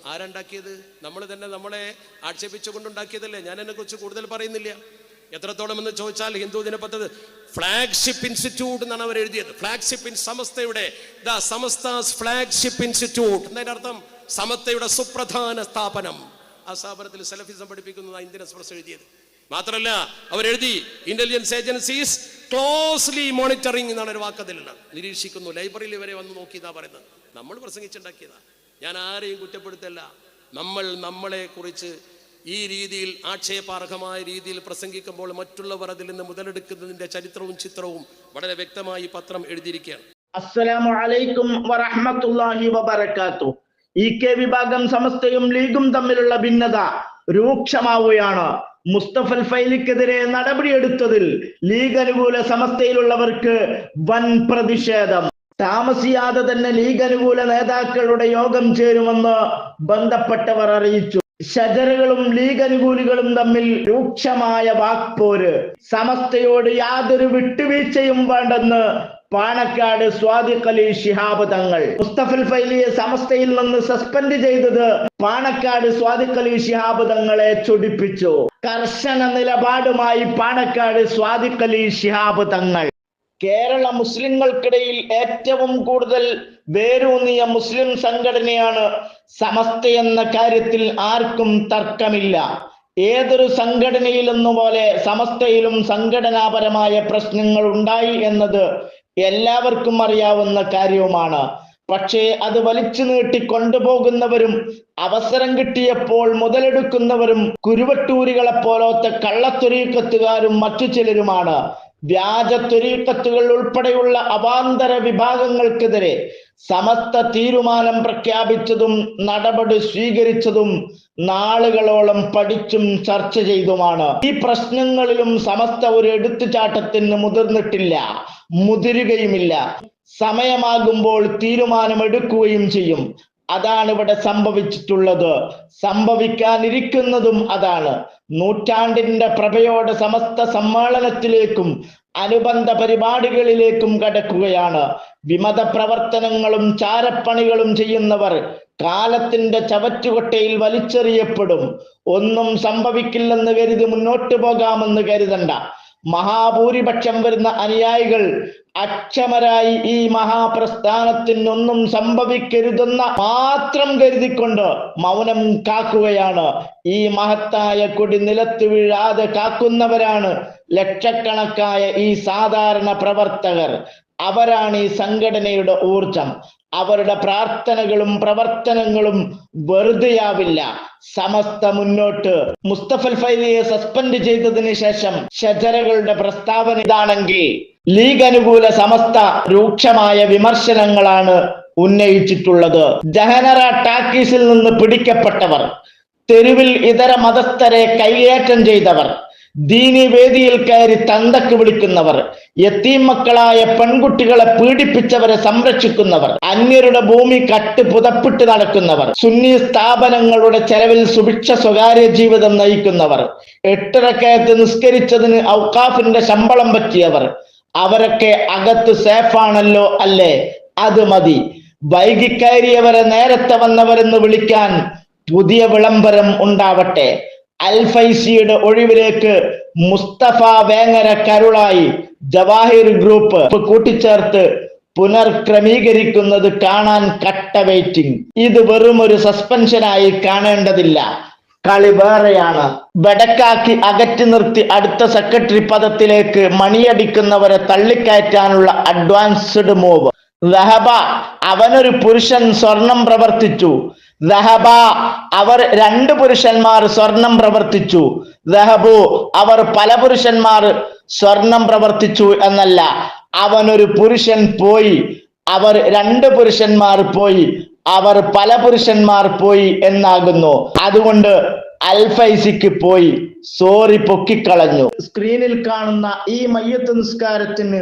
ആരുണ്ടാക്കിയത്? നമ്മൾ തന്നെ നമ്മളെ ആക്ഷേപിച്ചുകൊണ്ടുണ്ടാക്കിയതല്ലേ. ഞാൻ അതിനെക്കുറിച്ച് കൂടുതൽ പറയുന്നില്ല. എത്രത്തോളം എന്ന് ചോദിച്ചാൽ ഹിന്ദു ദിനപത്രത്തിൽ ഫ്ലാഗ്ഷിപ്പ് ഇൻസ്റ്റിറ്റ്യൂട്ട് എന്നാണ് അവർ എഴുതിയത്. ഫ്ലാഗ്ഷിപ്പ് സമസ്തയുടെ സമസ്താസ് ഫ്ലാഗ്ഷിപ്പ് ഇൻസ്റ്റിറ്റ്യൂട്ട് എന്നതിന്റെ അർത്ഥം സമസ്തയുടെ സുപ്രധാന സ്ഥാപനം. ആ സ്ഥാപനത്തിൽ സലഫിസം പഠിപ്പിക്കുന്നതാണ് ഇന്ത്യൻ എക്സ്പ്രസ് എഴുതിയത്. മാത്രമല്ല അവരെഴുതി ഇന്റലിജൻസ് ഏജൻസീസ് ക്ലോസ്ലി മോണിറ്ററിംഗ് എന്നാണ് ഒരു വാക്കതിലുള്ളത്. നിരീക്ഷിക്കുന്നു. ലൈബ്രറിയിൽ വരെ വന്ന് നോക്കിയതാ പറയുന്നത്. നമ്മൾ പ്രസംഗിച്ചുണ്ടാക്കിയതാ. ഞാൻ ആരെയും കുറ്റപ്പെടുത്തല്ല. നമ്മൾ നമ്മളെ കുറിച്ച് ഈ രീതിയിൽ ആക്ഷേപാർഹമായ രീതിയിൽ പ്രസംഗിക്കുമ്പോൾ മറ്റുള്ളവർ അതിൽ നിന്ന് മുതലെടുക്കുന്നതിന്റെ ചരിത്രവും ചിത്രവും വളരെ വ്യക്തമായി പത്രം എഴുതിയിരിക്കുകയാണ്. അസ്സലാമു അലൈക്കും വറഹ്മത്തുള്ളാഹി വബറകാതുഹു. കെ വിഭാഗം സമസ്തയും ലീഗും തമ്മിലുള്ള ഭിന്നത രൂക്ഷമാവുകയാണ്. മുസ്തഫൽ ഫൈലിക്കെതിരെ നടപടിയെടുത്തതിൽ ലീഗ് അനുകൂല സമസ്തയിലുള്ളവർക്ക് വൻ പ്രതിഷേധം. താമസിയാതെ തന്നെ ലീഗ് അനുകൂല നേതാക്കളുടെ യോഗം ചേരുമെന്ന് ബന്ധപ്പെട്ടവർ അറിയിച്ചു. ഷജറുകളും ലീഗ് അനുകൂലികളും തമ്മിൽ രൂക്ഷമായ വാക്പോര്. സമസ്തയോട് യാതൊരു വിട്ടുവീഴ്ചയും വേണ്ടെന്ന് പാണക്കാട് സ്വാദിഖ് അലി ശിഹാബ് തങ്ങൾ. മുസ്തഫൽ ഫൈലിയെ സമസ്തയിൽ നിന്ന് സസ്പെൻഡ് ചെയ്തത് പാണക്കാട് സ്വാദിഖ് അലി ശിഹാബ് തങ്ങളെ ചൊടിപ്പിച്ചു. കർശന നിലപാടുമായി പാണക്കാട് സ്വാദിഖ് അലി ശിഹാബ് തങ്ങൾ. കേരള മുസ്ലിങ്ങൾക്കിടയിൽ ഏറ്റവും കൂടുതൽ വേരൂന്നിയ മുസ്ലിം സംഘടനയാണ് സമസ്തയെന്ന കാര്യത്തിൽ ആർക്കും തർക്കമില്ല. ഏതൊരു സംഘടനയിലെന്ന പോലെ സമസ്തയിലും സംഘടനാപരമായ പ്രശ്നങ്ങൾ ഉണ്ടായി എന്നത് എല്ലാവർക്കും അറിയാവുന്ന കാര്യവുമാണ്. പക്ഷേ അത് വലിച്ചു നീട്ടി കൊണ്ടുപോകുന്നവരും അവസരം കിട്ടിയപ്പോൾ മുതലെടുക്കുന്നവരും കുരുവട്ടൂരികളെ പോലത്തെ കള്ളത്തൊരീക്കത്തുകാരും മറ്റു ചിലരുമാണ്. വ്യാജ ത്വരീക്കത്തുകൾ ഉൾപ്പെടെയുള്ള അവാന്തര വിഭാഗങ്ങൾക്കെതിരെ സമസ്ത തീരുമാനം പ്രഖ്യാപിച്ചതും നടപടി സ്വീകരിച്ചതും നാളുകളോളം പഠിച്ചും ചർച്ച ചെയ്തുമാണ്. ഈ പ്രശ്നങ്ങളിലും സമസ്ത ഒരു എടുത്തുചാട്ടത്തിന് മുതിർന്നിട്ടില്ല, മുതിരുകയുമില്ല. സമയമാകുമ്പോൾ തീരുമാനമെടുക്കുകയും ചെയ്യും. അതാണ് ഇവിടെ സംഭവിച്ചിട്ടുള്ളത്. സംഭവിക്കാനിരിക്കുന്നതും അതാണ്. നൂറ്റാണ്ടിന്റെ പ്രഭയോടെ സമസ്ത സമ്മേളനത്തിലേക്കും അനുബന്ധ പരിപാടികളിലേക്കും കടക്കുകയാണ്. വിമത പ്രവർത്തനങ്ങളും ചാരപ്പണികളും ചെയ്യുന്നവർ കാലത്തിന്റെ ചവറ്റുകൊട്ടയിൽ വലിച്ചെറിയപ്പെടും. ഒന്നും സംഭവിക്കില്ലെന്ന് കരുതി മുന്നോട്ട് പോകാമെന്ന് കരുതണ്ട. മഹാഭൂരിപക്ഷം വരുന്ന അനുയായികൾ അക്ഷമരായി ഈ മഹാപ്രസ്ഥാനത്തിനൊന്നും സംഭവിക്കരുതെന്ന മാത്രം കരുതിക്കൊണ്ട് മൗനം കാക്കുകയാണ്. ഈ മഹത്തായ കൊടി നിലത്ത് വീഴാതെ കാക്കുന്നവരാണ് ലക്ഷക്കണക്കായ ഈ സാധാരണ പ്രവർത്തകർ. അവരാണ് ഈ സംഘടനയുടെ ഊർജം. അവരുടെ പ്രാർത്ഥനകളും പ്രവർത്തനങ്ങളും വെറുതെയാവില്ല. സമസ്ത മുന്നോട്ട്. മുസ്തഫൽ ഫൈലിയെ സസ്പെൻഡ് ചെയ്തതിന് ശേഷം ഷജറകളുടെ പ്രസ്താവന ഇതാണെങ്കിൽ ലീഗ് അനുകൂല സമസ്ത രൂക്ഷമായ വിമർശനങ്ങളാണ് ഉന്നയിച്ചിട്ടുള്ളത്. ജഹനറ ടാക്കീസിൽ നിന്ന് പിടിക്കപ്പെട്ടവർ, തെരുവിൽ ഇതര മതസ്ഥരെ കൈയേറ്റം ചെയ്തവർ, ദീനി വേദിയിൽ കയറി തന്തക്ക് വിളിക്കുന്നവർ, യത്തീം മക്കളായ പെൺകുട്ടികളെ പീഡിപ്പിച്ചവരെ സംരക്ഷിക്കുന്നവർ, അന്യരുടെ ഭൂമി കട്ട് പുതപ്പിട്ട് നടക്കുന്നവർ, സുന്നി സ്ഥാപനങ്ങളുടെ ചെലവിൽ സുഭിക്ഷ സ്വകാര്യ ജീവിതം നയിക്കുന്നവർ, 8 റക്അത്ത് നിസ്കരിച്ചതിന് ഔഖാഫിന്റെ ശമ്പളം പറ്റിയവർ, അവരൊക്കെ അകത്ത് സേഫാണല്ലോ അല്ലേ? അത് മതി. വൈകിക്കയറിയവരെ നേരത്തെ വന്നവരെന്ന് വിളിക്കാൻ പുതിയ വിളംബരം ഉണ്ടാവട്ടെ. അൽഫൈസിയുടെ ഒഴിവിലേക്ക് മുസ്തഫ വേങ്ങര കരുളായി ജവാഹിർ ഗ്രൂപ്പ് കൂട്ടിച്ചേർത്ത് പുനർക്രമീകരിക്കുന്നത് കാണാൻ കട്ട വെയിറ്റിംഗ്. ഇത് വെറും ഒരു സസ്പെൻഷനായി കാണേണ്ടതില്ല. കളി വേറെയാണ്. ബെടക്കാക്കി അകറ്റി നിർത്തി അടുത്ത സെക്രട്ടറി പദത്തിലേക്ക് മണിയടിക്കുന്നവരെ തള്ളിക്കയറ്റാനുള്ള അഡ്വാൻസ്ഡ് മൂവ്. റഹബ അവനൊരു പുരുഷൻ സ്വർണം പ്രവർത്തിച്ചു. റഹബ അവർ 2 പുരുഷന്മാർ സ്വർണം പ്രവർത്തിച്ചു. റഹബു അവർ പല പുരുഷന്മാർ സ്വർണം പ്രവർത്തിച്ചു എന്നല്ല. അവനൊരു പുരുഷൻ പോയി, അവർ 2 പുരുഷന്മാർ പോയി, അവർ പല പുരുഷന്മാർ പോയി എന്നാകുന്നു. അതുകൊണ്ട് അൽഫൈസിക്ക് പോയി, സോറി പൊക്കിക്കളഞ്ഞു. സ്ക്രീനിൽ കാണുന്ന ഈ മയ്യത്ത് നിസ്കാരത്തിന്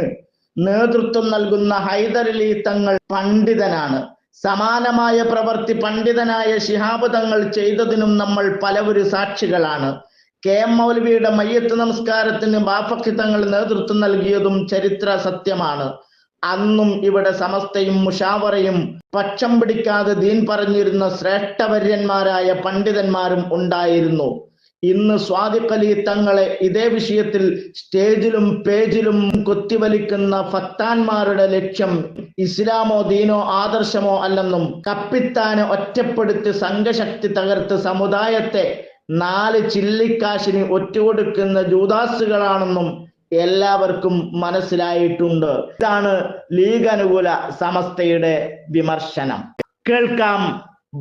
നേതൃത്വം നൽകുന്ന ഹൈദരലി തങ്ങൾ പണ്ഡിതനാണ്. സമാനമായ പ്രവൃത്തി പണ്ഡിതനായ ശിഹാബ് തങ്ങൾ ചെയ്തതിനും നമ്മൾ പലവരും സാക്ഷികളാണ്. KM മൗലവിയുടെ മയ്യത്ത് നമസ്കാരത്തിന് ബാഫഖി തങ്ങൾ നേതൃത്വം നൽകിയതും ചരിത്ര സത്യമാണ്. അന്നും ഇവിടെ സമസ്തയും മുഷാവറയും പക്ഷം പിടിക്കാതെ ദീൻ പറഞ്ഞിരുന്ന ശ്രേഷ്ഠവര്യന്മാരായ പണ്ഡിതന്മാരും ഉണ്ടായിരുന്നു. ഇന്ന് സ്വാദിഖ് അലി തങ്ങളെ ഇതേ വിഷയത്തിൽ സ്റ്റേജിലും പേജിലും കുത്തിവലിക്കുന്ന ഫത്താന്മാരുടെ ലക്ഷ്യം ഇസ്ലാമോ ദീനോ ആദർശമോ അല്ലെന്നും കപ്പിത്താനെ ഒറ്റപ്പെടുത്തി സംഘശക്തി തകർത്ത് സമുദായത്തെ 4 ചില്ലിക്കാശിന് ഒറ്റുകൊടുക്കുന്ന ജൂദാസുകളാണെന്നും എല്ലാവർക്കും മനസ്സിലായിട്ടുണ്ട്. ഇതാണ് ലീഗ് അനുകൂല സമസ്തയുടെ വിമർശനം. കേൾക്കാം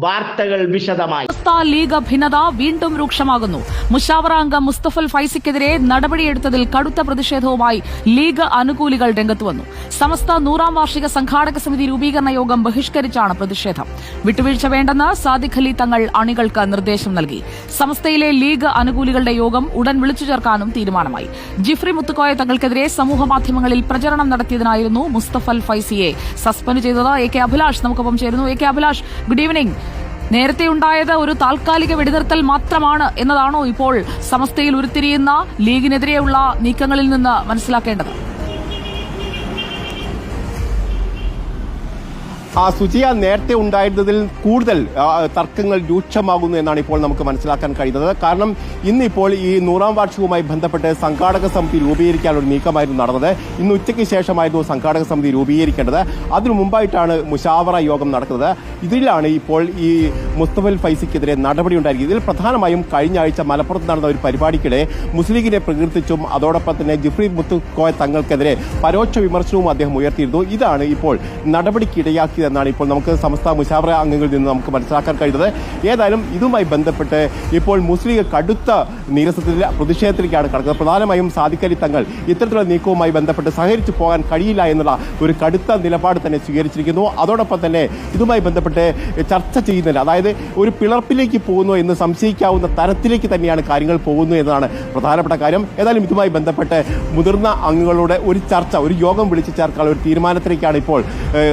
വാർത്തകൾ വിശദമായി. ലീഗ് ഭിന്നത വീണ്ടും രൂക്ഷമാകുന്നു. മുശാവറ അംഗം മുസ്തഫൽ ഫൈസിക്കെതിരെ നടപടിയെടുത്തതിൽ കടുത്ത പ്രതിഷേധവുമായി ലീഗ് അനുകൂലികൾ രംഗത്ത് വന്നു. സമസ്ത 100ാം വാർഷിക സംഘാടക സമിതി രൂപീകരണ യോഗം ബഹിഷ്കരിച്ചാണ് പ്രതിഷേധം. വിട്ടുവീഴ്ച വേണ്ടെന്ന് സാദിഖ് അലി തങ്ങൾ അണികൾക്ക് നിർദ്ദേശം നൽകി. സമസ്തയിലെ ലീഗ് അനുകൂലികളുടെ യോഗം ഉടൻ വിളിച്ചു ചേർക്കാനും തീരുമാനമായി. ജിഫ്രി മുത്തുക്കോയ തങ്ങൾക്കെതിരെ സമൂഹമാധ്യമങ്ങളിൽ പ്രചരണം നടത്തിയതിനായിരുന്നു മുസ്തഫൽ ഫൈസിയെ സസ്പെൻഡ് ചെയ്തത്. എ കെ അഭിലാഷ് നമുക്കൊപ്പം ചേരുന്നു. A K Abhilash, good evening. നേരത്തെ ഉണ്ടായത് ഒരു താൽക്കാലിക വെടിനിർത്തൽ മാത്രമാണ് എന്നതാണോ ഇപ്പോൾ സമസ്തയിൽ ഉരുത്തിരിയുന്ന ലീഗിനെതിരെയുള്ള നീക്കങ്ങളിൽ നിന്ന് മനസ്സിലാക്കേണ്ടത്? സുജിയ, നേരത്തെ ഉണ്ടായിരുന്നതിൽ കൂടുതൽ തർക്കങ്ങൾ രൂക്ഷമാകുന്നു എന്നാണ് ഇപ്പോൾ നമുക്ക് മനസ്സിലാക്കാൻ കഴിയുന്നത്. കാരണം ഇന്നിപ്പോൾ ഈ 100ാം വാർഷികവുമായി ബന്ധപ്പെട്ട് സംഘാടക സമിതി രൂപീകരിക്കാനുള്ള നീക്കമായിരുന്നു നടന്നത്. ഇന്ന് ഉച്ചയ്ക്ക് ശേഷമായിരുന്നു സംഘാടക സമിതി രൂപീകരിക്കേണ്ടത്. അതിനു മുമ്പായിട്ടാണ് മുശാവറ യോഗം നടക്കുന്നത്. ഇതിലാണ് ഇപ്പോൾ ഈ മുസ്തഫൽ ഫൈസിക്കെതിരെ നടപടി ഉണ്ടായിരിക്കുന്നത്. ഇതിൽ പ്രധാനമായും കഴിഞ്ഞ ആഴ്ച മലപ്പുറത്ത് നടന്ന ഒരു പരിപാടിക്കിടെ മുസ്ലിം ലീഗിനെ പ്രകീർത്തിച്ചും അതോടൊപ്പം തന്നെ ജിഫ്രി മുത്തുക്കോയ തങ്ങൾക്കെതിരെ പരോക്ഷ വിമർശനവും അദ്ദേഹം ഉയർത്തിയിരുന്നു. ഇതാണ് ഇപ്പോൾ നടപടിക്കിടയാക്കിയത് എന്നാണ് ഇപ്പോൾ നമുക്ക് സമസ്ത മുശാവറ അംഗങ്ങളിൽ നിന്ന് നമുക്ക് മനസ്സിലാക്കാൻ കഴിയുന്നത്. ഏതായാലും ഇതുമായി ബന്ധപ്പെട്ട് ഇപ്പോൾ മുസ്ലിം ലീഗ് കടുത്ത നീരസത്തിൽ പ്രതിഷേധത്തിലേക്കാണ് കടക്കുന്നത്. പ്രധാനമായും സാദിഖ് അലി തങ്ങൾ ഇത്തരത്തിലുള്ള നീക്കവുമായി ബന്ധപ്പെട്ട് സഹകരിച്ചു പോകാൻ കഴിയില്ല എന്നുള്ള ഒരു കടുത്ത നിലപാട് തന്നെ സ്വീകരിച്ചിരിക്കുന്നു. അതോടൊപ്പം തന്നെ ഇതുമായി ബന്ധപ്പെട്ട് ചർച്ച ചെയ്യുന്നില്ല, അതായത് ഒരു പിളർപ്പിലേക്ക് പോകുന്നു എന്ന് സംശയിക്കാവുന്ന തരത്തിലേക്ക് തന്നെയാണ് കാര്യങ്ങൾ പോകുന്നു എന്നതാണ് പ്രധാനപ്പെട്ട കാര്യം. ഏതായാലും ഇതുമായി ബന്ധപ്പെട്ട് മുതിർന്ന അംഗങ്ങളുടെ ഒരു ചർച്ച, ഒരു യോഗം വിളിച്ചു ചേർക്കാനുള്ള ഒരു തീരുമാനത്തിലേക്കാണ് ഇപ്പോൾ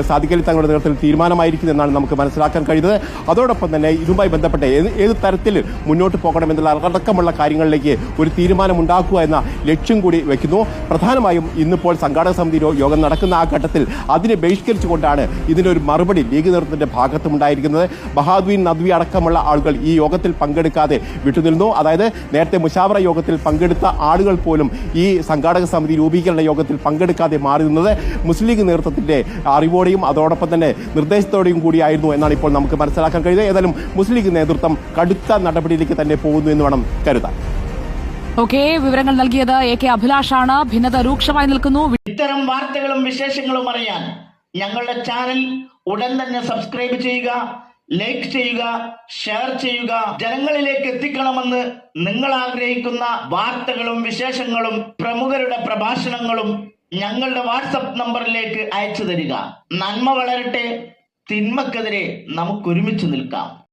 സാദിഖ് അലി തങ്ങളുടെ നേതൃത്വത്തിൽ തീരുമാനമായിരിക്കുന്നതെന്നാണ് നമുക്ക് മനസ്സിലാക്കാൻ കഴിയുന്നത്. അതോടൊപ്പം തന്നെ ഇതുമായി ബന്ധപ്പെട്ട് ഏത് തരത്തിൽ മുന്നോട്ട് പോകണമെന്നുള്ള അടക്കമുള്ള കാര്യങ്ങളിലേക്ക് ഒരു തീരുമാനം ഉണ്ടാക്കുക എന്ന ലക്ഷ്യം കൂടി വയ്ക്കുന്നു. പ്രധാനമായും ഇന്നിപ്പോൾ സംഘാടക സമിതി യോഗം നടക്കുന്ന ആ ഘട്ടത്തിൽ അതിനെ ബഹിഷ്കരിച്ചുകൊണ്ടാണ് ഇതിനൊരു മറുപടി ലീഗ് നേതൃത്വത്തിന്റെ ഭാഗത്തും ഉണ്ടായിരിക്കുന്നത്. ബഹാദുദ്ദീൻ നദ്വി അടക്കമുള്ള ആളുകൾ ഈ യോഗത്തിൽ പങ്കെടുക്കാതെ വിട്ടുനിന്നു. അതായത് നേരത്തെ മുശാവറ യോഗത്തിൽ പങ്കെടുത്ത ആളുകൾ പോലും ഈ സംഘാടക സമിതി രൂപീകരണ യോഗത്തിൽ പങ്കെടുക്കാതെ മാറി നിന്നത് മുസ്ലിം ലീഗ് നേതൃത്വത്തിന്റെ അറിവോടെയും അതോടൊപ്പം തന്നെ നിർദ്ദേശത്തോടെയും കൂടിയായിരുന്നു എന്നാണ് ഇപ്പോൾ നമുക്ക് മനസ്സിലാക്കാൻ കഴിയുന്നത്. ഏതായാലും മുസ്ലിം ലീഗ് നേതൃത്വം കടുത്ത നടപടിയിലേക്ക് തന്നെ പോകുന്നു എന്ന് വേണം കരുതാൻ. ഓക്കെ, വിവരങ്ങൾ നൽകിയത് എ കെ അഭിലാഷാണ്. ഭിന്നത രൂക്ഷമായി നിൽക്കുന്നു. ഇത്തരം വാർത്തകളും വിശേഷങ്ങളും അറിയാൻ ഞങ്ങളുടെ ചാനൽ ഉടൻ തന്നെ സബ്സ്ക്രൈബ് ചെയ്യുക, ലൈക്ക് ചെയ്യുക, ഷെയർ ചെയ്യുക. ജനങ്ങളിലേക്ക് എത്തിക്കണമെന്ന് നിങ്ങൾ ആഗ്രഹിക്കുന്ന വാർത്തകളും വിശേഷങ്ങളും പ്രമുഖരുടെ പ്രഭാഷണങ്ങളും ഞങ്ങളുടെ വാട്സപ്പ് നമ്പറിലേക്ക് അയച്ചു തരിക. നന്മ വളരട്ടെ, തിന്മക്കെതിരെ നമുക്ക് ഒരുമിച്ച് നിൽക്കാം.